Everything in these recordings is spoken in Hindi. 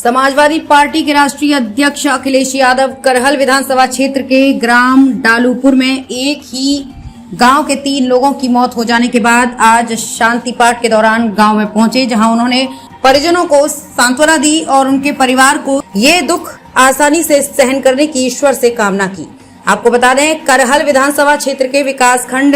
समाजवादी पार्टी के राष्ट्रीय अध्यक्ष अखिलेश यादव करहल विधानसभा क्षेत्र के ग्राम डालूपुर में एक ही गांव के 3 लोगों की मौत हो जाने के बाद आज शांति पाठ के दौरान गांव में पहुंचे, जहां उन्होंने परिजनों को सांत्वना दी और उनके परिवार को ये दुख आसानी से सहन करने की ईश्वर से कामना की। आपको बता दें, करहल विधानसभा क्षेत्र के विकास खंड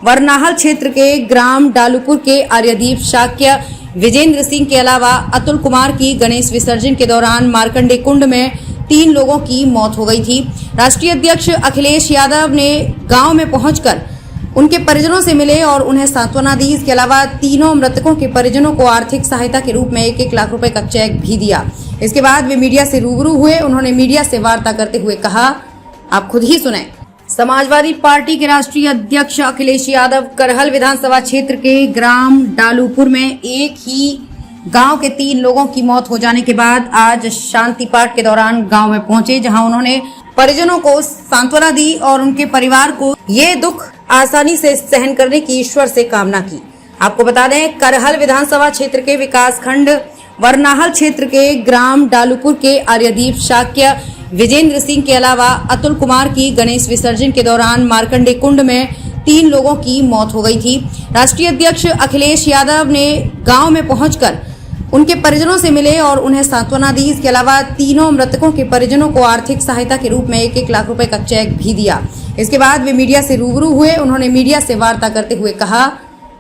वरनाहल क्षेत्र के ग्राम डालूपुर के आर्यदीप शाक्य विजेंद्र सिंह के अलावा अतुल कुमार की गणेश विसर्जन के दौरान मार्कंडे कुंड में 3 लोगों की मौत हो गई थी। राष्ट्रीय अध्यक्ष अखिलेश यादव ने गांव में पहुंचकर उनके परिजनों से मिले और उन्हें सांत्वना दी। इसके अलावा तीनों मृतकों के परिजनों को आर्थिक सहायता के रूप में 1-1 लाख रुपए का चेक भी दिया। इसके बाद वे मीडिया से रूबरू हुए। उन्होंने मीडिया से वार्ता करते हुए कहा, आप खुद ही सुने। समाजवादी पार्टी के राष्ट्रीय अध्यक्ष अखिलेश यादव करहल विधानसभा क्षेत्र के ग्राम डालूपुर में एक ही गांव के 3 लोगों की मौत हो जाने के बाद आज शांति पाठ के दौरान गांव में पहुंचे, जहां उन्होंने परिजनों को सांत्वना दी और उनके परिवार को ये दुख आसानी से सहन करने की ईश्वर से कामना की। आपको बता दें, करहल विधानसभा क्षेत्र के विकास खंड वरनाहल क्षेत्र के ग्राम डालूपुर के आर्यदीप शाक्य विजेंद्र सिंह के अलावा अतुल कुमार की गणेश विसर्जन के दौरान मार्कंडे कुंड में 3 लोगों की मौत हो गई थी। राष्ट्रीय अध्यक्ष अखिलेश यादव ने गांव में पहुंचकर उनके परिजनों से मिले और उन्हें सांत्वना दी। इसके अलावा तीनों मृतकों के परिजनों को आर्थिक सहायता के रूप में 1-1 लाख रुपए का चेक भी दिया। इसके बाद वे मीडिया से रूबरू हुए। उन्होंने मीडिया से वार्ता करते हुए कहा,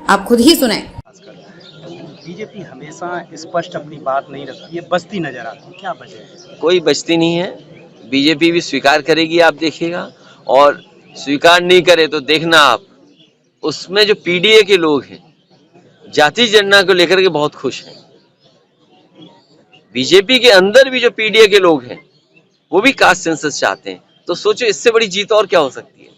आप खुद ही सुने। बीजेपी हमेशा स्पष्ट अपनी बात नहीं रखती है, बचती नजर आती है, क्या वजह है? कोई बचती नहीं है। बीजेपी भी स्वीकार करेगी, आप देखिएगा, और स्वीकार नहीं करे तो देखना आप, उसमें जो पीडीए के लोग हैं जाति जनगणना को लेकर के बहुत खुश हैं। बीजेपी के अंदर भी जो पीडीए के लोग हैं वो भी कास्ट सेंसस चाहते हैं। तो सोचो, इससे बड़ी जीत और क्या हो सकती है।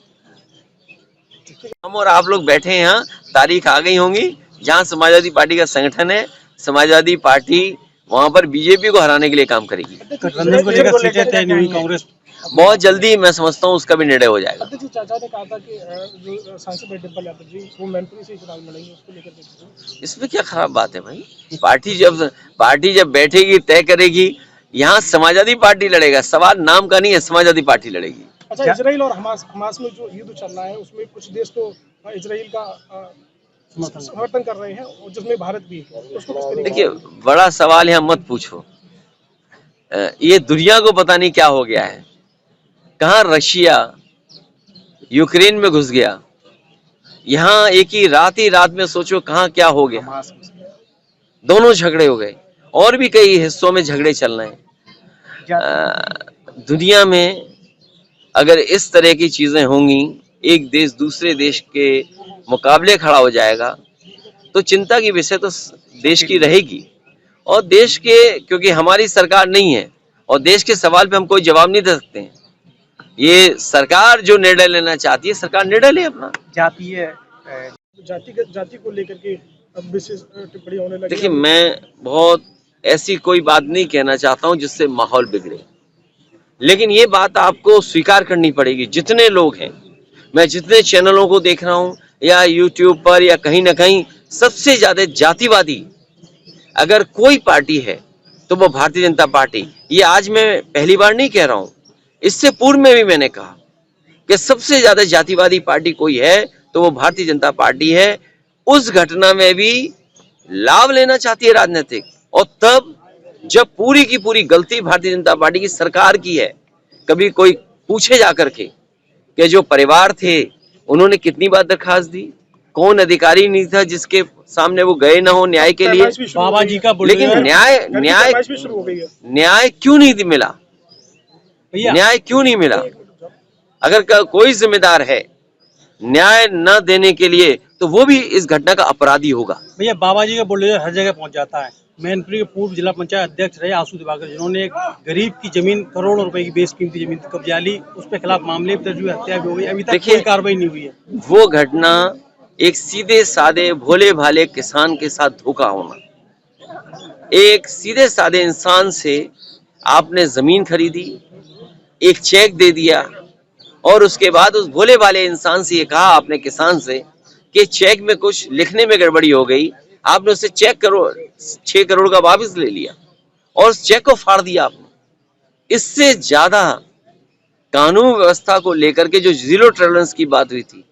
हम और आप लोग बैठे हैं यहाँ, तारीख आ गई होंगी जहाँ समाजवादी पार्टी का संगठन है, समाजवादी पार्टी वहां पर बीजेपी को हराने के लिए काम करेगी। गठबंधन को लेकर सीटें तय नहीं हुई, कांग्रेस बहुत जल्दी मैं समझता हूँ उसका भी निर्णय हो जाएगा। चाचा ने कहा था कि जो सांसद डिम्पल यादव जी वो मैनपुरी से चुनाव लड़ेंगे, उसको लेकर इसमें क्या खराब बात है भाई। पार्टी जब बैठेगी तय करेगी। यहाँ समाजवादी पार्टी लड़ेगा, सवाल नाम का नहीं है, समाजवादी पार्टी लड़ेगी। अच्छा, इजराइल और हमास में जो युद्ध चल रहा है उसमें कुछ देश तो इजराइल का समर्थन कर रहे हैं, जिसमें भारत भी है। उसको किस तरीके? देखिए, बड़ा सवाल यहाँ मत पूछो। ये दुनिया को पता नहीं क्या हो गया है। कहाँ रशिया यूक्रेन में घुस गया, यहाँ एक ही रात में सोचो कहाँ क्या हो गया। दोनों झगड़े हो गए और भी कई हिस्सों में झगड़े चल रहे हैं। दुनिया में अगर इस तरह की चीजें होंगी, एक देश दूसरे देश के मुकाबले खड़ा हो जाएगा, तो चिंता की विषय तो देश की रहेगी। और देश के, क्योंकि हमारी सरकार नहीं है और देश के सवाल पे हम कोई जवाब नहीं दे सकते हैं। ये सरकार जो निर्णय लेना चाहती है, सरकार निर्णय ले अपना। जाति को लेकर के अब विशेष टिप्पणी होने लगी। देखिए, मैं बहुत ऐसी कोई बात नहीं कहना चाहता हूं जिससे माहौल बिगड़े, लेकिन ये बात आपको स्वीकार करनी पड़ेगी। जितने लोग हैं, मैं जितने चैनलों को देख रहा हूं या यूट्यूब पर या कहीं ना कहीं, सबसे ज्यादा जातिवादी अगर कोई पार्टी है तो वो भारतीय जनता पार्टी। ये आज मैं पहली बार नहीं कह रहा हूं, इससे पूर्व में भी मैंने कहा कि सबसे ज्यादा जातिवादी पार्टी कोई है तो वो भारतीय जनता पार्टी है। उस घटना में भी लाभ लेना चाहती है राजनीतिक, और तब जब पूरी की पूरी गलती भारतीय जनता पार्टी की सरकार की है। कभी कोई पूछे जाकर के कि जो परिवार थे उन्होंने कितनी बार दरखास्त दी, कौन अधिकारी नहीं था जिसके सामने वो गए ना हो न्याय के लिए। बाबा जी का, लेकिन न्याय क्यों नहीं मिला? न्याय क्यों नहीं मिला? अगर कोई जिम्मेदार है न्याय न देने के लिए, तो वो भी इस घटना का अपराधी होगा। भैया, बाबा जी का बुलडोजर हर जगह पहुंच जाता है। मैनपुरी के पूर्व जिला पंचायत अध्यक्ष रहे आशु दिवाकर, जिन्होंने एक गरीब की जमीन, करोड़ों रुपए की बेशकीमती जमीन कब्जा ली, उसके खिलाफ मामले भी दर्ज हुए, हत्या भी हो गई, अभी तक कोई कार्रवाई नहीं हुई है। वो घटना एक सीधे साधे भोले भाले किसान के साथ धोखा होना। एक सीधे साधे इंसान से आपने जमीन खरीदी, एक चेक दे दिया, और उसके बाद उस भोले भाले इंसान से ये कहा आपने, किसान से, कि चेक में कुछ लिखने में गड़बड़ी हो गई। आपने उससे चेक 6 करोड़ का वापस ले लिया और उस चेक को फाड़ दिया आपने। इससे ज्यादा कानून व्यवस्था को लेकर के जो जीरो टॉलरेंस की बात हुई थी,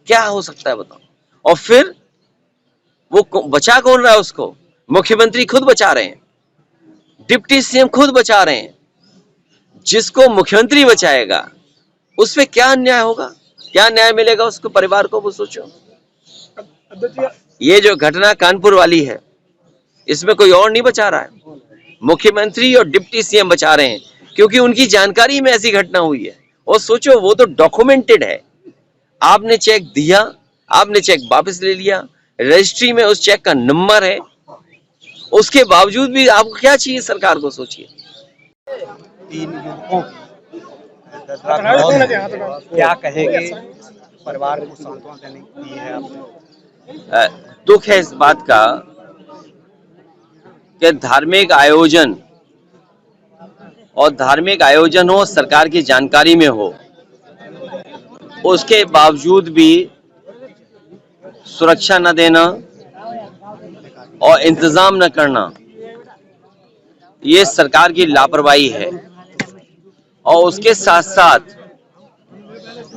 क्या हो सकता है बताओ। और फिर वो बचा कौन रहा है उसको? मुख्यमंत्री खुद बचा रहे हैं, डिप्टी सीएम खुद बचा रहे हैं। जिसको मुख्यमंत्री बचाएगा उस पे क्या अन्याय होगा, क्या न्याय मिलेगा उसको, परिवार को? वो सोचो। अध्यक्ष जी, ये जो घटना कानपुर वाली है, इसमें कोई और नहीं बचा रहा है, मुख्यमंत्री और डिप्टी सीएम बचा रहे हैं, क्योंकि उनकी जानकारी में ऐसी घटना हुई है। और सोचो, वो तो डॉक्यूमेंटेड है। आपने चेक दिया, आपने चेक वापस ले लिया, रजिस्ट्री में उस चेक का नंबर है, उसके बावजूद भी आपको क्या चाहिए सरकार को? सोचिए। 3 युवकों क्या कहेंगे, परिवार को सांत्वना देने की है आपने? दुख है इस बात का कि धार्मिक आयोजन हो, सरकार की जानकारी में हो, उसके बावजूद भी सुरक्षा न देना और इंतजाम न करना, ये सरकार की लापरवाही है। और उसके साथ साथ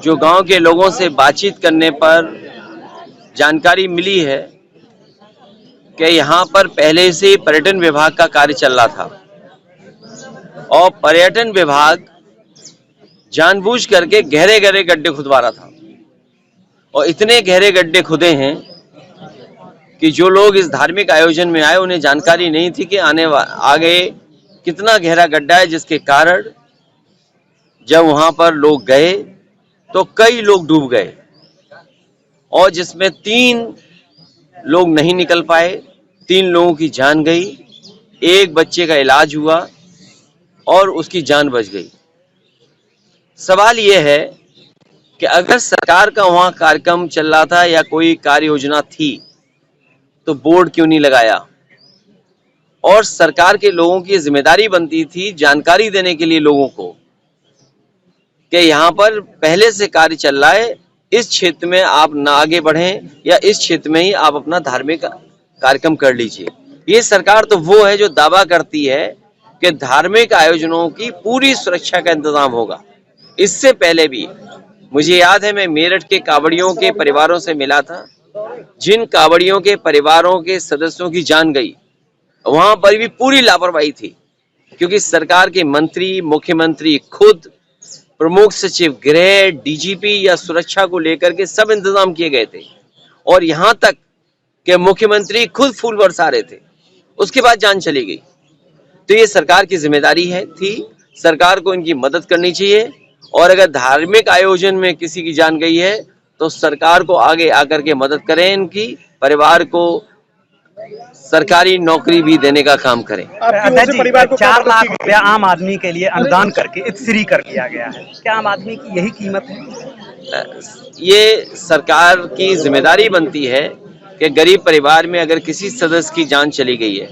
जो गांव के लोगों से बातचीत करने पर जानकारी मिली है कि यहाँ पर पहले से पर्यटन विभाग का कार्य चल रहा था और पर्यटन विभाग जानबूझ करके गहरे गहरे गड्ढे खुदवा रहा था। और इतने गहरे गड्ढे खुदे हैं कि जो लोग इस धार्मिक आयोजन में आए उन्हें जानकारी नहीं थी कि आगे कितना गहरा गड्ढा है, जिसके कारण जब वहां पर लोग गए तो कई लोग डूब गए और जिसमें 3 लोग नहीं निकल पाए, 3 लोगों की जान गई, एक बच्चे का इलाज हुआ और उसकी जान बच गई। सवाल यह है कि अगर सरकार का वहां कार्यक्रम चल रहा था या कोई कार्य योजना थी तो बोर्ड क्यों नहीं लगाया? और सरकार के लोगों की जिम्मेदारी बनती थी जानकारी देने के लिए लोगों को कि यहाँ पर पहले से कार्य चल रहा है, इस क्षेत्र में आप ना आगे बढ़ें या इस क्षेत्र में ही आप अपना धार्मिक कार्यक्रम कर लीजिए। ये सरकार तो वो है जो दावा करती है कि धार्मिक आयोजनों की पूरी सुरक्षा का इंतजाम होगा। इससे पहले भी मुझे याद है, मैं मेरठ के कावड़ियों के परिवारों से मिला था, जिन कावड़ियों के परिवारों के सदस्यों की जान गई, वहां पर भी पूरी लापरवाही थी, क्योंकि सरकार के मंत्री, मुख्यमंत्री खुद, प्रमुख सचिव गृह, डीजीपी या सुरक्षा को लेकर के सब इंतजाम किए गए थे और यहां तक कि मुख्यमंत्री खुद फूल बरसा रहे थे, उसके बाद जान चली गई। तो ये सरकार की जिम्मेदारी थी, सरकार को इनकी मदद करनी चाहिए। और अगर धार्मिक आयोजन में किसी की जान गई है तो सरकार को आगे आकर के मदद करें, इनकी परिवार को सरकारी नौकरी भी देने का काम करें। अध्यक्ष जी, 4 लाख रुपया आम आदमी के लिए अनुदान करके इत्फ्री कर दिया गया है, क्या आम आदमी की यही कीमत है? ये सरकार की जिम्मेदारी बनती है कि गरीब परिवार में अगर किसी सदस्य की जान चली गई है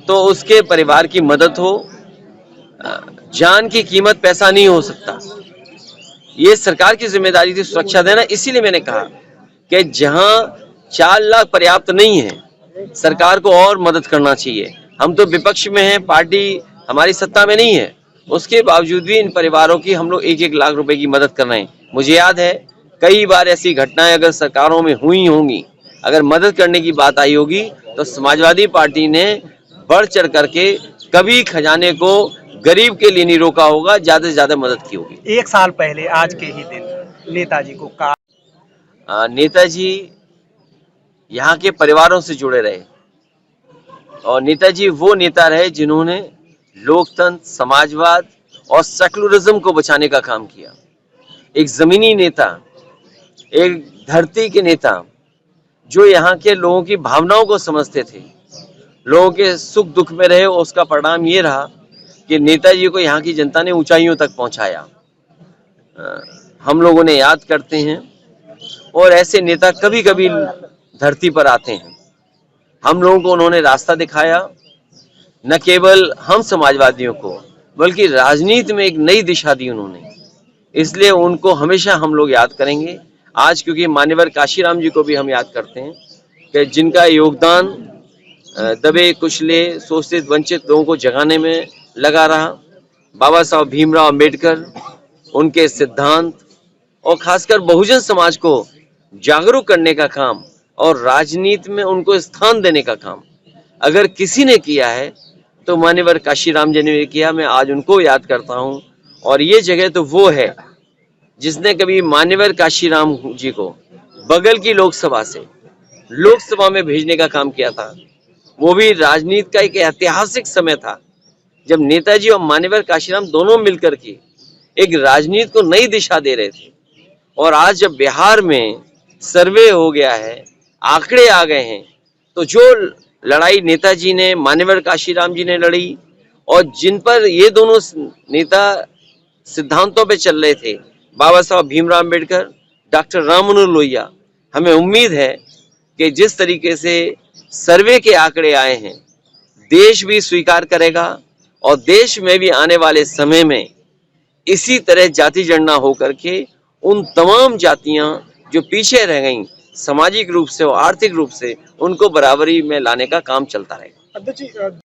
तो उसके परिवार की मदद हो। जान की कीमत पैसा नहीं हो सकता, ये सरकार की जिम्मेदारी थी सुरक्षा देना। इसीलिए मैंने कहा कि जहां 4 लाख पर्याप्त नहीं है, सरकार को और मदद करना चाहिए। हम तो विपक्ष में हैं, पार्टी हमारी सत्ता में नहीं है, उसके बावजूद भी इन परिवारों की हम लोग 1-1 लाख रुपए की मदद कर रहे हैं। मुझे याद है कई बार ऐसी घटनाएं अगर सरकारों में हुई होंगी, अगर मदद करने की बात आई होगी तो समाजवादी पार्टी ने बढ़ चढ़ करके कभी खजाने को गरीब के लिए नहीं रोका होगा, ज्यादा से ज्यादा मदद की होगी। 1 साल पहले आज के ही दिन नेताजी को नेताजी यहाँ के परिवारों से जुड़े रहे और नेताजी वो नेता रहे जिन्होंने लोकतंत्र, समाजवाद और सेकुलरिज्म को बचाने का काम किया। एक जमीनी नेता, एक धरती के नेता जो यहाँ के लोगों की भावनाओं को समझते थे, लोगों के सुख दुख में रहे। उसका परिणाम ये रहा कि नेताजी को यहाँ की जनता ने ऊंचाइयों तक पहुंचाया। हम लोगों ने याद करते हैं और ऐसे नेता कभी कभी धरती पर आते हैं। हम लोगों को उन्होंने रास्ता दिखाया, न केवल हम समाजवादियों को बल्कि राजनीति में एक नई दिशा दी उन्होंने। इसलिए उनको हमेशा हम लोग याद करेंगे। आज क्योंकि मान्यवर काशीराम जी को भी हम याद करते हैं कि जिनका योगदान दबे कुचले शोषित वंचित लोगों को जगाने में लगा रहा। बाबा साहब भीमराव अम्बेडकर, उनके सिद्धांत और खासकर बहुजन समाज को जागरूक करने का काम और राजनीति में उनको स्थान देने का काम अगर किसी ने किया है तो मान्यवर काशीराम जी ने किया। मैं आज उनको याद करता हूं और ये जगह तो वो है जिसने कभी मान्यवर काशीराम जी को बगल की लोकसभा से लोकसभा में भेजने का काम किया था। वो भी राजनीति का एक ऐतिहासिक समय था जब नेताजी और मान्यवर काशीराम दोनों मिलकर के एक राजनीति को नई दिशा दे रहे थे। और आज जब बिहार में सर्वे हो गया है, आंकड़े आ गए हैं, तो जो लड़ाई नेताजी ने मान्यवर काशीराम जी ने लड़ी और जिन पर ये दोनों नेता सिद्धांतों पे चल रहे थे, बाबा साहब भीमराव अम्बेडकर, डॉक्टर राम मनोहर लोहिया, हमें उम्मीद है कि जिस तरीके से सर्वे के आंकड़े आए हैं देश भी स्वीकार करेगा और देश में भी आने वाले समय में इसी तरह जाति जनगणना होकर के उन तमाम जातियां जो पीछे रह गईं सामाजिक रूप से और आर्थिक रूप से उनको बराबरी में लाने का काम चलता रहेगा। अध्यक्ष जी